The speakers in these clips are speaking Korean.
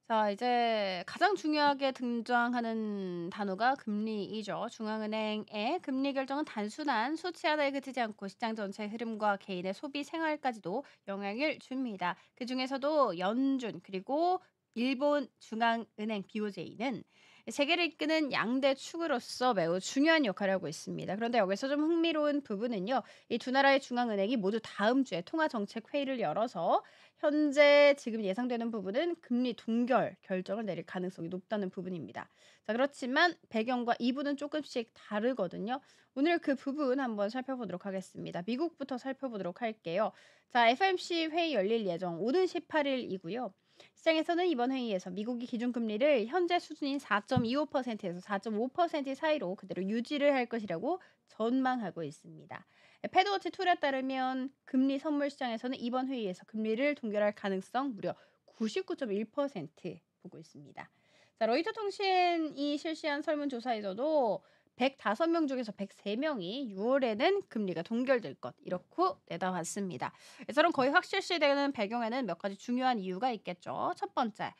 자, 이제 가장 중요하게 등장하는 단어가 금리이죠. 중앙은행의 금리 결정은 단순한 수치 하나에 그치지 않고 시장 전체의 흐름과 개인의 소비 생활까지도 영향을 줍니다. 그중에서도 연준 그리고 일본 중앙은행 BOJ는 세계를 이끄는 양대 축으로서 매우 중요한 역할을 하고 있습니다. 그런데 여기서 좀 흥미로운 부분은요. 이 두 나라의 중앙은행이 모두 다음 주에 통화 정책 회의를 열어서 현재 지금 예상되는 부분은 금리 동결 결정을 내릴 가능성이 높다는 부분입니다. 자, 그렇지만 배경과 이부는 조금씩 다르거든요. 오늘 그 부분 한번 살펴보도록 하겠습니다. 미국부터 살펴보도록 할게요. 자, FOMC 회의 열릴 예정 오는 18일이고요. 시장에서는 이번 회의에서 미국이 기준금리를 현재 수준인 4.25%에서 4.5% 사이로 그대로 유지를 할 것이라고 전망하고 있습니다. 패드워치 툴에 따르면 금리 선물 시장에서는 이번 회의에서 금리를 동결할 가능성 무려 99.1% 보고 있습니다. 자, 로이터 통신이 실시한 설문조사에서도 105명 중에서 103명이 6월에는 금리가 동결될 것 이렇게 내다봤습니다. 이처럼 거의 확실시되는 배경에는 몇 가지 중요한 이유가 있겠죠. 첫 번째,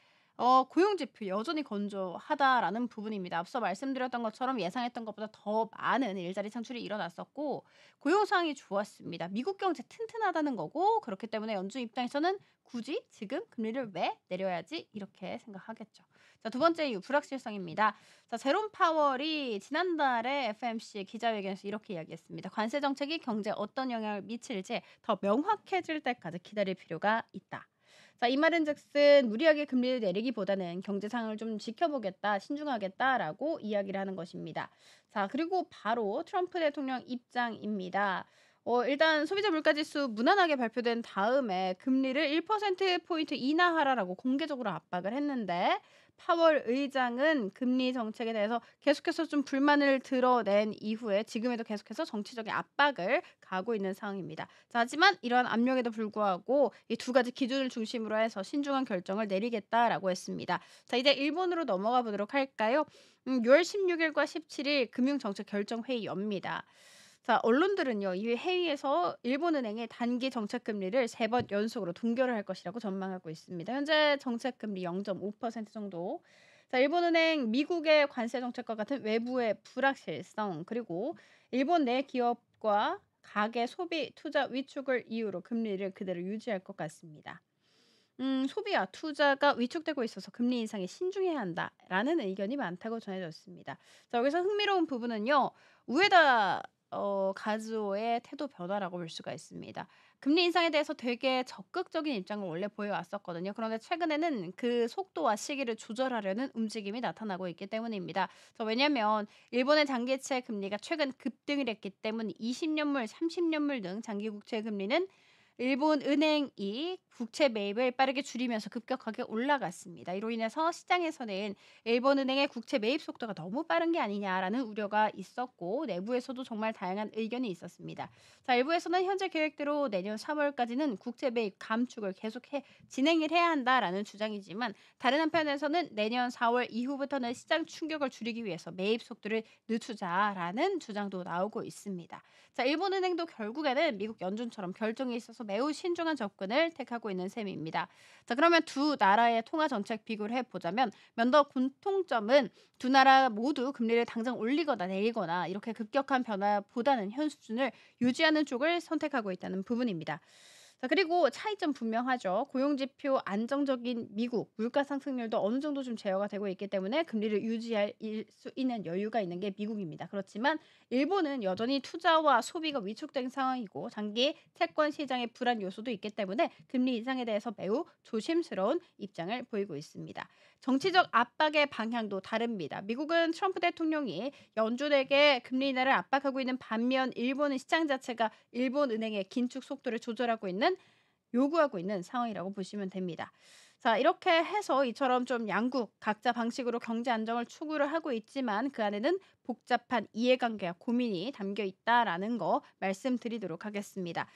고용 지표 여전히 건조하다라는 부분입니다. 앞서 말씀드렸던 것처럼 예상했던 것보다 더 많은 일자리 창출이 일어났었고 고용 상황이 좋았습니다. 미국 경제 튼튼하다는 거고 그렇기 때문에 연준 입장에서는 굳이 지금 금리를 왜 내려야지 이렇게 생각하겠죠. 자, 두 번째 이유 불확실성입니다. 자, 제롬 파월이 지난달에 FOMC 기자회견에서 이렇게 이야기했습니다. 관세 정책이 경제에 어떤 영향을 미칠지 더 명확해질 때까지 기다릴 필요가 있다. 자, 이 말은즉슨 무리하게 금리를 내리기보다는 경제 상황을 좀 지켜보겠다, 신중하겠다라고 이야기를 하는 것입니다. 자, 그리고 바로 트럼프 대통령 입장입니다. 일단 소비자 물가지수 무난하게 발표된 다음에 금리를 1% 포인트 인하하라라고 공개적으로 압박을 했는데 파월 의장은 금리 정책에 대해서 계속해서 좀 불만을 드러낸 이후에 지금에도 계속해서 정치적인 압박을 가하고 있는 상황입니다. 자, 하지만 이러한 압력에도 불구하고 이 두 가지 기준을 중심으로 해서 신중한 결정을 내리겠다라고 했습니다. 자, 이제 일본으로 넘어가 보도록 할까요? 6월 16일과 17일 금융정책 결정회의 엽니다. 자, 언론들은요. 이 회의에서 일본은행의 단기 정책 금리를 3번 연속으로 동결을 할 것이라고 전망하고 있습니다. 현재 정책 금리 0.5% 정도. 자, 일본은행 미국의 관세 정책과 같은 외부의 불확실성 그리고 일본 내 기업과 가계 소비 투자 위축을 이유로 금리를 그대로 유지할 것 같습니다. 소비와 투자가 위축되고 있어서 금리 인상에 신중해야 한다라는 의견이 많다고 전해졌습니다. 자, 여기서 흥미로운 부분은요. 우에다 가즈오의 태도 변화라고 볼 수가 있습니다. 금리 인상에 대해서 되게 적극적인 입장을 원래 보여왔었거든요. 그런데 최근에는 그 속도와 시기를 조절하려는 움직임이 나타나고 있기 때문입니다. 왜냐하면 일본의 장기채 금리가 최근 급등을 했기 때문에 20년물, 30년물 등 장기 국채 금리는 일본 은행이 국채 매입을 빠르게 줄이면서 급격하게 올라갔습니다. 이로 인해서 시장에서는 일본 은행의 국채 매입 속도가 너무 빠른 게 아니냐라는 우려가 있었고 내부에서도 정말 다양한 의견이 있었습니다. 자, 일부에서는 현재 계획대로 내년 3월까지는 국채 매입 감축을 계속해 진행을 해야 한다라는 주장이지만 다른 한편에서는 내년 4월 이후부터는 시장 충격을 줄이기 위해서 매입 속도를 늦추자라는 주장도 나오고 있습니다. 자, 일본은행도 결국에는 미국 연준처럼 결정에 있어서 매우 신중한 접근을 택하고 있는 셈입니다. 자, 그러면 두 나라의 통화 정책 비교를 해 보자면 면더 공통점은 두 나라 모두 금리를 당장 올리거나 내리거나 이렇게 급격한 변화보다는 현 수준을 유지하는 쪽을 선택하고 있다는 부분입니다. 자, 그리고 차이점 분명하죠. 고용 지표 안정적인 미국, 물가 상승률도 어느 정도 좀 제어가 되고 있기 때문에 금리를 유지할 수 있는 여유가 있는 게 미국입니다. 그렇지만 일본은 여전히 투자와 소비가 위축된 상황이고 장기 채권 시장의 불안 요소도 있기 때문에 금리 인상에 대해서 매우 조심스러운 입장을 보이고 있습니다. 정치적 압박의 방향도 다릅니다. 미국은 트럼프 대통령이 연준에게 금리 인하를 압박하고 있는 반면 일본은 시장 자체가 일본 은행의 긴축 속도를 조절하고 있는 요구하고 있는 상황이라고 보시면 됩니다. 자, 이렇게 해서 이처럼 좀 양국 각자 방식으로 경제 안정을 추구를 하고 있지만 그 안에는 복잡한 이해관계와 고민이 담겨 있다라는 거 말씀드리도록 하겠습니다.